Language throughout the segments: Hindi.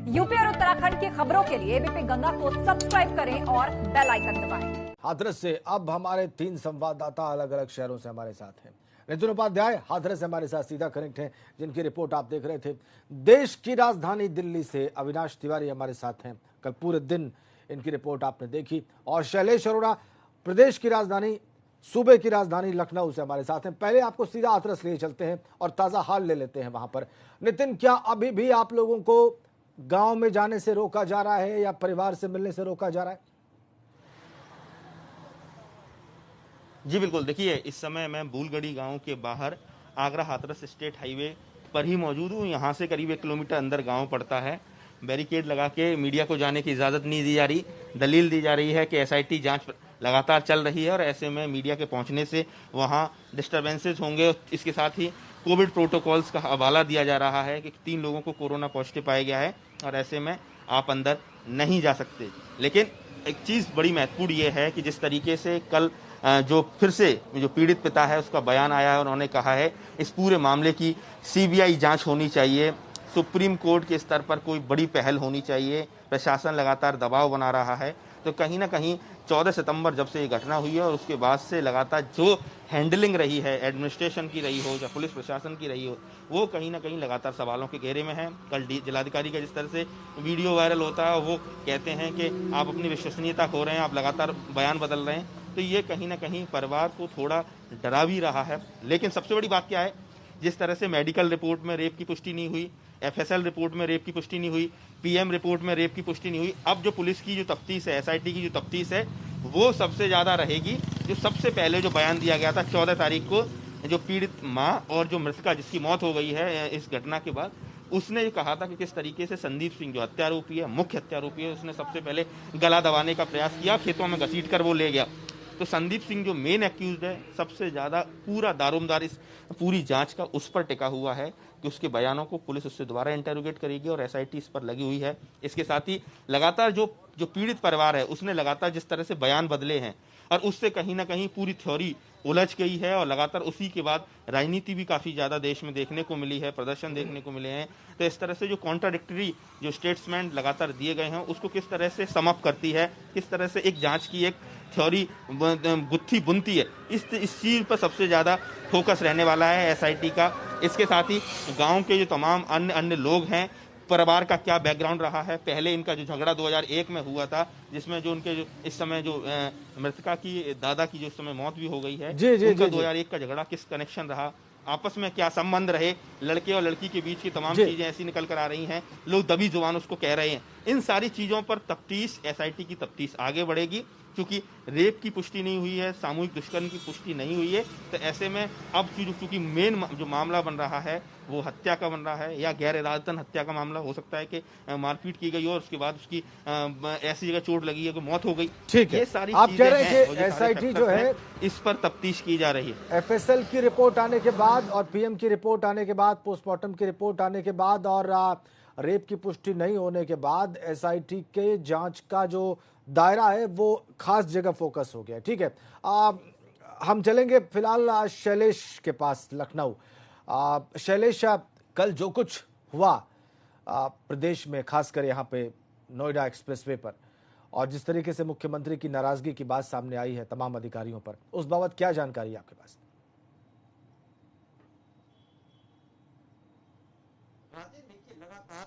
यूपी और उत्तराखंड की खबरों के लिए एबीपी गंगा को सब्सक्राइब करें और बेल आइकन दबाएं। हाथरस से अब हमारे 3 संवाददाता अलग अलग शहरों से हमारे साथ हैं। नितिन उपाध्याय हाथरस से हमारे साथ सीधा कनेक्ट हैं, जिनकी रिपोर्ट आप देख रहे थे। देश की राजधानी दिल्ली से अविनाश तिवारी हमारे साथ हैं, कल पूरे दिन इनकी रिपोर्ट आपने देखी। और शैलेश अरोड़ा प्रदेश की राजधानी, सूबे की राजधानी लखनऊ से हमारे साथ हैं। पहले आपको सीधा हाथरस लिए चलते हैं और ताजा हाल ले लेते हैं वहां पर। नितिन, क्या अभी भी आप लोगों को गांव में जाने से रोका जा रहा है या परिवार से मिलने से रोका जा रहा है? जी बिल्कुल, देखिए इस समय मैं बूलगढ़ी गांव के बाहर आगरा हाथरस स्टेट हाईवे पर ही मौजूद हूँ। यहाँ से करीब 1 किलोमीटर अंदर गांव पड़ता है। बैरिकेड लगा के मीडिया को जाने की इजाज़त नहीं दी जा रही। दलील दी जा रही है कि एसआईटी जांच लगातार चल रही है और ऐसे में मीडिया के पहुँचने से वहाँ डिस्टर्बेंसेस होंगे। इसके साथ ही कोविड प्रोटोकॉल्स का हवाला दिया जा रहा है कि 3 लोगों को कोरोना पॉजिटिव पाया गया है और ऐसे में आप अंदर नहीं जा सकते। लेकिन एक चीज़ बड़ी महत्वपूर्ण ये है कि जिस तरीके से कल जो फिर से जो पीड़ित पिता है उसका बयान आया है, उन्होंने कहा है इस पूरे मामले की सीबीआई जांच होनी चाहिए, सुप्रीम कोर्ट के स्तर पर कोई बड़ी पहल होनी चाहिए। प्रशासन लगातार दबाव बना रहा है। तो कहीं ना कहीं 14 सितंबर जब से ये घटना हुई है और उसके बाद से लगातार जो हैंडलिंग रही है, एडमिनिस्ट्रेशन की रही हो या पुलिस प्रशासन की रही हो, वो कहीं ना कहीं लगातार सवालों के घेरे में है। कल जिलाधिकारी का जिस तरह से वीडियो वायरल होता है, वो कहते हैं कि आप अपनी विश्वसनीयता खो रहे हैं, आप लगातार बयान बदल रहे हैं। तो ये कहीं ना कहीं परिवार को थोड़ा डरा भी रहा है। लेकिन सबसे बड़ी बात क्या है, जिस तरह से मेडिकल रिपोर्ट में रेप की पुष्टि नहीं हुई, एफएसएल रिपोर्ट में रेप की पुष्टि नहीं हुई, पीएम रिपोर्ट में रेप की पुष्टि नहीं हुई, अब जो पुलिस की जो तफ्तीश है, एसआईटी की जो तफ्तीश है, वो सबसे ज़्यादा रहेगी। जो सबसे पहले जो बयान दिया गया था 14 तारीख को, जो पीड़ित माँ और जो मृतका जिसकी मौत हो गई है इस घटना के बाद, उसने ये कहा था कि किस तरीके से संदीप सिंह जो हत्यारोपी है, मुख्य हत्यारोपी है, उसने सबसे पहले गला दबाने का प्रयास किया, खेतों में घसीट कर वो ले गया। तो संदीप सिंह जो मेन एक्यूज्ड है, सबसे ज़्यादा पूरा दारोमदार इस पूरी जांच का उस पर टिका हुआ है कि उसके बयानों को पुलिस उससे दोबारा इंटेरोगेट करेगी और एसआईटी इस पर लगी हुई है। इसके साथ ही लगातार जो पीड़ित परिवार है उसने लगातार जिस तरह से बयान बदले हैं और उससे कहीं ना कहीं पूरी थ्योरी उलझ गई है और लगातार उसी के बाद राजनीति भी काफ़ी ज़्यादा देश में देखने को मिली है, प्रदर्शन देखने को मिले हैं। तो इस तरह से जो कॉन्ट्राडिक्टरी जो स्टेटमेंट लगातार दिए गए हैं उसको किस तरह से समअप करती है, किस तरह से एक जांच की एक थ्योरी गुत्थी बुनती है, इस चीज़ पर सबसे ज़्यादा फोकस रहने वाला है एसआईटी का। इसके साथ ही गाँव के जो तमाम अन्य लोग हैं, परिवार का क्या बैकग्राउंड रहा है। पहले इनका जो झगड़ा 2001 में हुआ था, जिसमें जो उनके जो इस समय जो मृतका की दादा की जो इस समय मौत भी हो गई है, उनका 2001 का झगड़ा किस कनेक्शन रहा, आपस में क्या संबंध रहे, लड़के और लड़की के बीच की तमाम चीजें ऐसी निकल कर आ रही हैं, लोग दबी जुबान उसको कह रहे हैं। इन सारी चीजों पर तफ्तीश, एसआईटी की तफ्तीश आगे बढ़ेगी। क्योंकि रेप की पुष्टि नहीं हुई है, सामूहिक दुष्कर्म की पुष्टि नहीं हुई है, तो ऐसे में अब चूंकि मेन जो मामला बन रहा है वो हत्या का बन रहा है या गैर इरादतन हत्या का मामला हो सकता है कि मारपीट की गई हो और उसके बाद उसकी ऐसी जगह चोट लगी है कि मौत हो गई। ठीक है, ये सारी आप कह रहे हैं कि एसआईटी जो है इस पर तफ्तीश की जा रही है। एफएसएल की रिपोर्ट आने के बाद और पीएम की रिपोर्ट आने के बाद, पोस्टमार्टम की रिपोर्ट आने के बाद और रेप की पुष्टि नहीं होने के बाद एसआईटी के जांच का जो दायरा है वो खास जगह फोकस हो गया। ठीक है, हम चलेंगे फिलहाल शैलेश के पास, लखनऊ। शैलेश, कल जो कुछ हुआ प्रदेश में, खासकर यहाँ पे नोएडा एक्सप्रेसवे पर, और जिस तरीके से मुख्यमंत्री की नाराजगी की बात सामने आई है तमाम अधिकारियों पर, उस बाबत क्या जानकारी है आपके पास?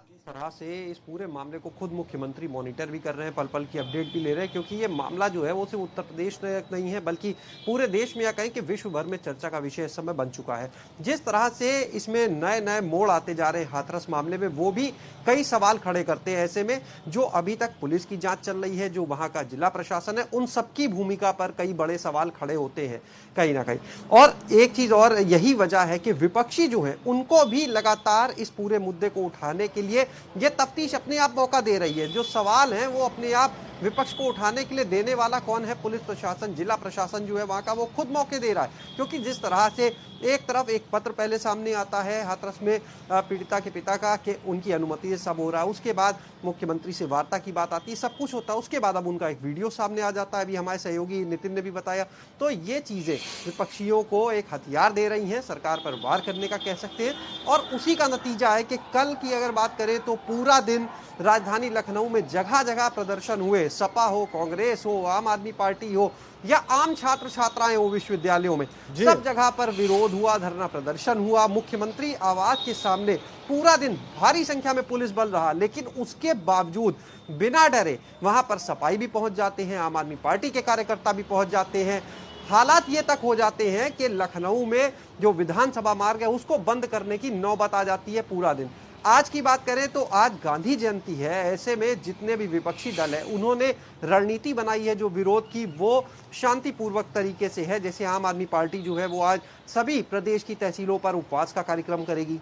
जिस तरह से इस पूरे मामले को खुद मुख्यमंत्री मॉनिटर भी कर रहे हैं, पल पल की अपडेट भी ले रहे हैं, क्योंकि ये मामला जो है वो सिर्फ उत्तर प्रदेश तक नहीं है बल्कि पूरे देश में या कहें कि विश्व भर में चर्चा का विषय इस समय बन चुका है। जिस तरह से इसमें नए नए मोड़ आते जा रहे हैं हाथरस मामले में, वो भी कई सवाल खड़े करते हैं। ऐसे में जो अभी तक पुलिस की जांच चल रही है, जो वहां का जिला प्रशासन है, उन सबकी भूमिका पर कई बड़े सवाल खड़े होते हैं कहीं ना कहीं। और एक चीज और यही वजह है कि विपक्षी जो है उनको भी लगातार इस पूरे मुद्दे को उठाने के लिए ये तफ्तीश अपने आप मौका दे रही है। जो सवाल हैं वो अपने आप विपक्ष को उठाने के लिए देने वाला कौन है? पुलिस प्रशासन, जिला प्रशासन जो है वहां का, वो खुद मौके दे रहा है। क्योंकि जिस तरह से एक तरफ एक पत्र पहले सामने आता है हाथरस में पीड़िता के पिता का कि उनकी अनुमति से सब हो रहा है, उसके बाद मुख्यमंत्री से वार्ता की बात आती है, सब कुछ होता है, उसके बाद अब उनका एक वीडियो सामने आ जाता है, अभी हमारे सहयोगी नितिन ने भी बताया। तो ये चीजें विपक्षियों को एक हथियार दे रही हैं, सरकार पर वार करने का कह सकते हैं। और उसी का नतीजा है कि कल की अगर बात करें तो पूरा दिन राजधानी लखनऊ में जगह जगह प्रदर्शन हुए। सपा हो, कांग्रेस हो, आम आदमी पार्टी हो या आम छात्र छात्राएं हो विश्वविद्यालयों में, सब जगह पर विरोध हुआ, धरना प्रदर्शन हुआ। मुख्यमंत्री आवास के सामने पूरा दिन भारी संख्या में पुलिस बल रहा, लेकिन उसके बावजूद बिना डरे वहां पर सपाई भी पहुंच जाते हैं, आम आदमी पार्टी के कार्यकर्ता भी पहुंच जाते हैं। हालात ये तक हो जाते हैं कि लखनऊ में जो विधानसभा मार्ग है उसको बंद करने की नौबत आ जाती है पूरा दिन। आज की बात करें तो आज गांधी जयंती है, ऐसे में जितने भी विपक्षी दल है उन्होंने रणनीति बनाई है जो विरोध की, वो शांतिपूर्वक तरीके से है। जैसे आम आदमी पार्टी जो है वो आज सभी प्रदेश की तहसीलों पर उपवास का कार्यक्रम करेगी।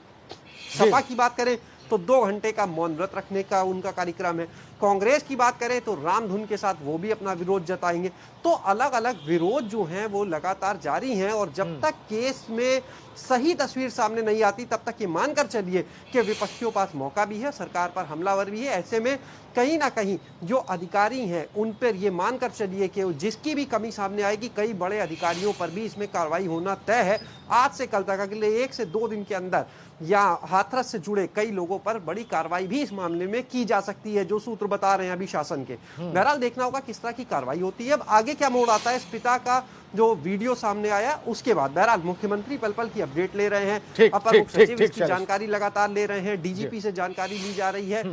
सपा की बात करें तो 2 घंटे का मौन व्रत रखने का उनका कार्यक्रम है। कांग्रेस की बात करें तो रामधुन के साथ वो भी अपना विरोध जताएंगे। तो अलग अलग विरोध जो हैं वो लगातार जारी हैं, और जब तक केस में सही तस्वीर सामने नहीं आती तब तक ये मानकर चलिए कि विपक्षियों पास मौका भी है, सरकार पर हमलावर भी है। ऐसे में कहीं ना कहीं जो अधिकारी हैं उन पर ये मानकर चलिए कि जिसकी भी कमी सामने आएगी, कई बड़े अधिकारियों पर भी इसमें कार्रवाई होना तय है। आज से कल तक अगले 1 से 2 दिन के अंदर या हाथरस से जुड़े कई लोगों पर बड़ी कार्रवाई भी इस मामले में की जा सकती है, जो सूत्र बता रहे हैं अभी शासन के। बहरहाल देखना होगा किस तरह की कार्रवाई होती है। अब आगे क्या मोड़ आता है, इस पिता का जो वीडियो सामने आया उसके बाद बहरहाल मुख्यमंत्री पल पल की अपडेट ले रहे हैं, अपर मुख्य सचिव इसकी जानकारी लगातार ले रहे हैं, डीजीपी से जानकारी ली जा रही है।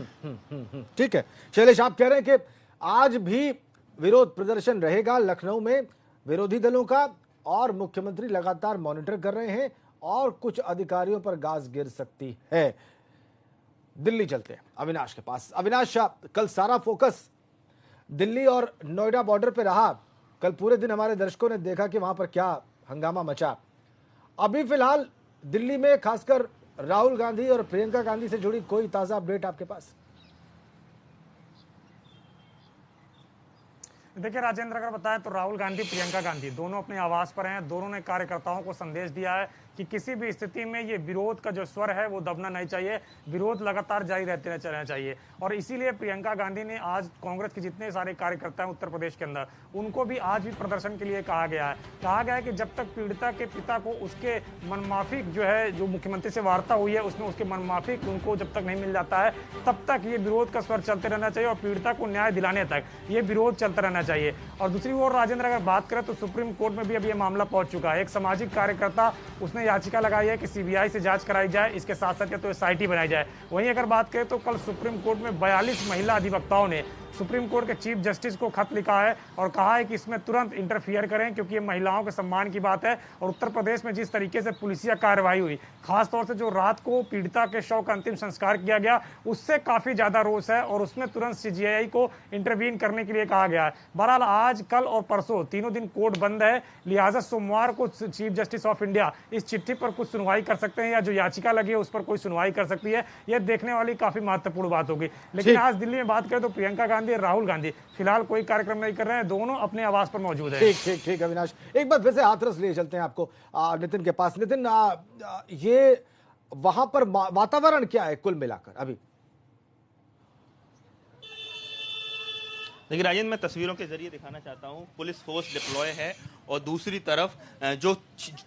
ठीक है शैलेश, आप कह रहे हैं कि आज भी विरोध प्रदर्शन रहेगा लखनऊ में विरोधी दलों का, और मुख्यमंत्री लगातार मॉनिटर कर रहे हैं और कुछ अधिकारियों पर गाज गिर सकती है। दिल्ली चलते हैं अविनाश के पास। अविनाश, कल सारा फोकस दिल्ली और नोएडा बॉर्डर पे रहा। कल पूरे दिन हमारे दर्शकों ने देखा कि वहां पर क्या हंगामा मचा। अभी फिलहाल दिल्ली में खासकर राहुल गांधी और प्रियंका गांधी से जुड़ी कोई ताजा अपडेट आपके पास? देखिए राजेंद्र, अगर बताएं तो राहुल गांधी, प्रियंका गांधी दोनों अपने आवास पर हैं। दोनों ने कार्यकर्ताओं को संदेश दिया है कि किसी भी स्थिति में ये विरोध का जो स्वर है वो दबना नहीं चाहिए, विरोध लगातार जारी रहते रहना चाहिए। और इसीलिए प्रियंका गांधी ने आज कांग्रेस के जितने सारे कार्यकर्ता हैं उत्तर प्रदेश के अंदर, उनको भी आज भी प्रदर्शन के लिए कहा गया है। कहा गया है कि जब तक पीड़िता के पिता को उसके मनमाफिक जो है, जो मुख्यमंत्री से वार्ता हुई है उसमें उसके मनमाफिक उनको जब तक नहीं मिल जाता है, तब तक ये विरोध का स्वर चलते रहना चाहिए और पीड़िता को न्याय दिलाने तक ये विरोध चलता रहना चाहिए। और दूसरी ओर राजेंद्र, अगर बात करें तो सुप्रीम कोर्ट में भी अभी ये मामला पहुंच चुका है। एक सामाजिक कार्यकर्ता उसने याचिका लगाई है कि सीबीआई से जांच कराई जाए, इसके साथ साथ या तो एसआईटी बनाई जाए। वहीं अगर बात करें तो कल सुप्रीम कोर्ट में 42 महिला अधिवक्ताओं ने सुप्रीम कोर्ट के चीफ जस्टिस को खत लिखा है और कहा है कि इसमें तुरंत इंटरफियर करें, क्योंकि ये महिलाओं के सम्मान की बात है। और उत्तर प्रदेश में जिस तरीके से पुलिसिया कार्रवाई हुई, खासतौर से जो रात को पीड़िता के शव का अंतिम संस्कार किया गया, उससे काफी ज्यादा रोष है और उसमें तुरंत सीजीआई को इंटरवीन करने के लिए कहा गया है। बहरहाल आज, कल और परसों तीनों दिन कोर्ट बंद है, लिहाजा सोमवार को चीफ जस्टिस ऑफ इंडिया इस चिट्ठी पर कुछ सुनवाई कर सकते हैं या जो याचिका लगी है उस पर कोई सुनवाई कर सकती है। यह देखने वाली काफी महत्वपूर्ण बात होगी। लेकिन आज दिल्ली में बात करें तो प्रियंका गांधी और राहुल गांधी फिलहाल कोई कार्यक्रम नहीं कर रहे हैं, दोनों अपने आवास पर मौजूद हैं। ठीक अविनाश, एक बार फिर से हाथरस ले चलते हैं आपको नितिन के पास। नितिन, ये वहां पर वातावरण क्या है कुल मिलाकर अभी? देखिए राजेंद्र, मैं तस्वीरों के जरिए दिखाना चाहता हूं, पुलिस फोर्स डिप्लॉय है और दूसरी तरफ जो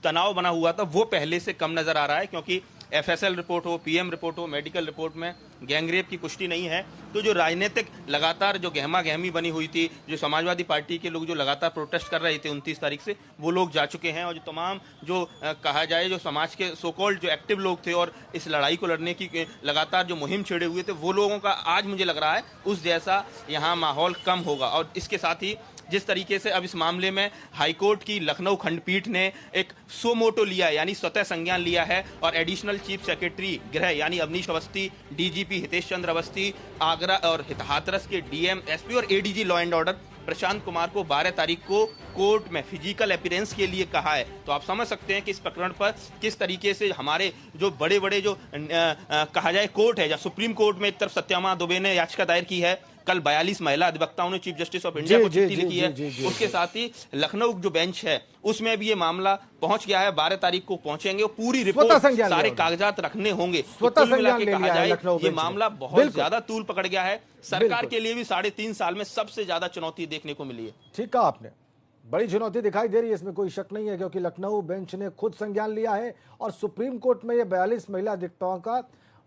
तनाव बना हुआ था वो पहले से कम नजर आ रहा है, क्योंकि एफएसएल रिपोर्ट हो, पीएम रिपोर्ट हो, मेडिकल रिपोर्ट में गैंगरेप की पुष्टि नहीं है। तो जो राजनीतिक लगातार जो गहमा गहमी बनी हुई थी, जो समाजवादी पार्टी के लोग जो लगातार प्रोटेस्ट कर रहे थे 29 तारीख से, वो लोग जा चुके हैं। और जो तमाम जो कहा जाए जो समाज के सोकॉल्ड जो एक्टिव लोग थे और इस लड़ाई को लड़ने की लगातार जो मुहिम छेड़े हुए थे, वो लोगों का आज मुझे लग रहा है उस जैसा यहाँ माहौल कम होगा। और इसके साथ ही जिस तरीके से अब इस मामले में हाईकोर्ट की लखनऊ खंडपीठ ने एक सो मोटो लिया है, यानी स्वतः संज्ञान लिया है, और एडिशनल चीफ सेक्रेटरी गृह यानी अवनीश अवस्थी, डीजीपी हितेश चंद्र अवस्थी, आगरा और हाथरस के डीएम, एसपी और ADG law and order Prashant Kumar को 12 तारीख को कोर्ट में फिजिकल अपीयरेंस के लिए कहा है। तो आप समझ सकते हैं कि इस प्रकरण पर किस तरीके से हमारे जो बड़े बड़े जो कहा जाए कोर्ट है, या सुप्रीम कोर्ट में एक तरफ सत्यमा दुबे ने याचिका दायर की है, कल 42 महिला अधिवक्ताओं ने चीफ जस्टिस ऑफ इंडिया को चिट्ठी लिखी है। उसके साथ ही लखनऊ जो बेंच है उसमें भी ये मामला पहुंच गया है, 12 तारीख को पहुंचेंगे और पूरी रिपोर्ट सारे कागजात रखने होंगे। कुल मिला के कहा जाए ये मामला बहुत ज्यादा तूल पकड़ गया है। सरकार के लिए भी 3.5 साल में सबसे ज्यादा चुनौती देखने को मिली है। ठीक कहा आपने, बड़ी चुनौती दिखाई दे रही है, इसमें कोई शक नहीं है, क्योंकि लखनऊ बेंच ने खुद संज्ञान लिया है और सुप्रीम कोर्ट में ये 42 महिला अधिवक्ताओं का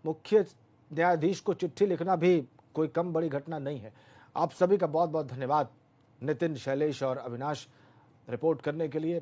मुख्य न्यायाधीश को चिट्ठी लिखना भी कोई कम बड़ी घटना नहीं है। आप सभी का बहुत बहुत धन्यवाद, नितिन, शैलेश और अविनाश, रिपोर्ट करने के लिए।